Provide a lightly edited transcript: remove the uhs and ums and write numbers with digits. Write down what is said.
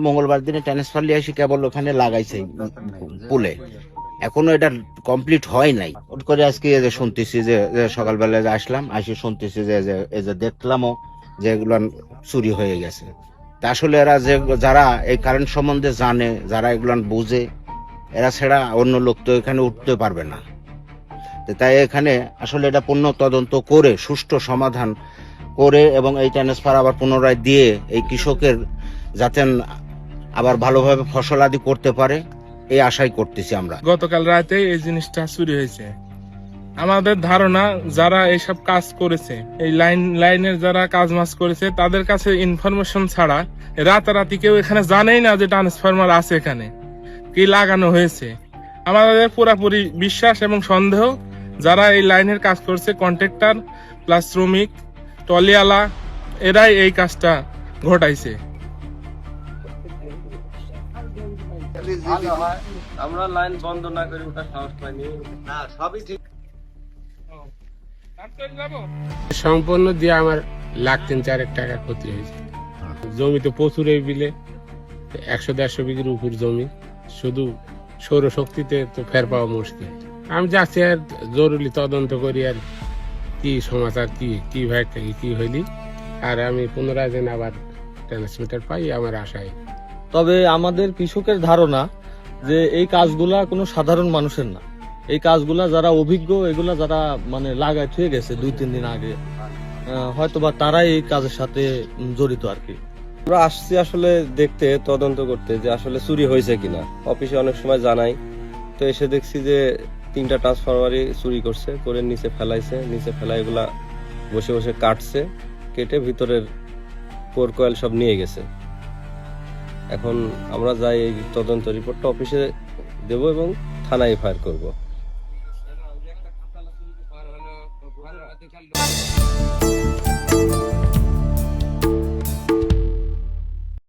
মঙ্গলবার দিনে ট্রান্সফার নিয়ে এসে কেবল ওখানে লাগাইছে পুলে, এখনো এটা কমপ্লিট হয় নাই। ওট করে আজকে শুনতেছি যে সকালবেলা আসলাম, আসে শুনতেছি যে দেখলামও যে এগুলো চুরি হয়ে গেছে। তা আসলে এরা যারা এই কারেন্ট সম্বন্ধে জানে, যারা এগুলো বুঝে, এরা ছাড়া অন্য লোক তো এখানে উঠতে পারবে না। তাই এখানে আসলে এটা পূর্ণ তদন্ত করে সুষ্ঠু সমাধান করে এবং এই ট্রান্সফার আবার পুনরায় দিয়ে এই কৃষকের যাতে আবার ভালোভাবে ফসল আদি করতে পারে এই আশাই করতেছি আমরা। গতকাল রাতে এই জিনিসটা চুরি হয়েছে। আমাদের ধারণা যারা এইসব কাজ করেছে, এই লাইনের যারা কাজ মাজ করেছে, তাদের কাছে ইনফরমেশন ছাড়া রাতারাতি কেউ এখানে জানেই না যে ট্রান্সফরমার আছে, এখানে কি লাগানো হয়েছে। আমাদের পুরাপুরি বিশ্বাস এবং সন্দেহ যারা এই লাইনের কাজ করছে, কন্ট্রাক্টর প্লাস শ্রমিক টলিয়ালা, এরাই এই কাজটা ঘটাইছে। আমরা লাইন বন্ধ না করে ওটা সাহস পাইনি। না, সবই ঠিক। সম্পূর্ণ দিয়ে আমার লাখ 3-4 টাকা ক্ষতি হয়েছে। জমি তো প্রচুর, এই বিলে 100-150 বিঘির উপর জমি, শুধু সৌরশক্তিতে তো ফের পাওয়া মুশকিল। আমি যাচ্ছি আর জরুরি তদন্ত করি আর কি সমাচার, কি ভাই কি হইলি, আর আমি পুনরায় যেন আবার ট্রান্সমিটার পাই আমার আশায়। তবে আমাদের কৃষকের ধারণা যে এই কাজগুলা কোনো সাধারণ মানুষের না, এই কাজগুলা যারা অভিজ্ঞ, এগুলা যারা মানে লাগায় থুয়ে গেছে 2-3 দিন আগে, হয়তোবা তারাই এই কাজের সাথে জড়িত আর কি। আমরা আসছি আসলে দেখতে, তদন্ত করতে যে আসলে চুরি হয়েছে কিনা। অফিসে অনেক সময় জানাই, তো এসে দেখছি যে 3টা ট্রান্সফরমারই চুরি করছে, করে নিচে ফেলাইছে। নিচে ফেলা এগুলা বসে বসে কাটছে, কেটে ভিতরের কোর কয়েল সব নিয়ে গেছে। এখন আমরা যাই এই তদন্ত রিপোর্টটা অফিসে দেব এবং থানায় এফআইআর করব।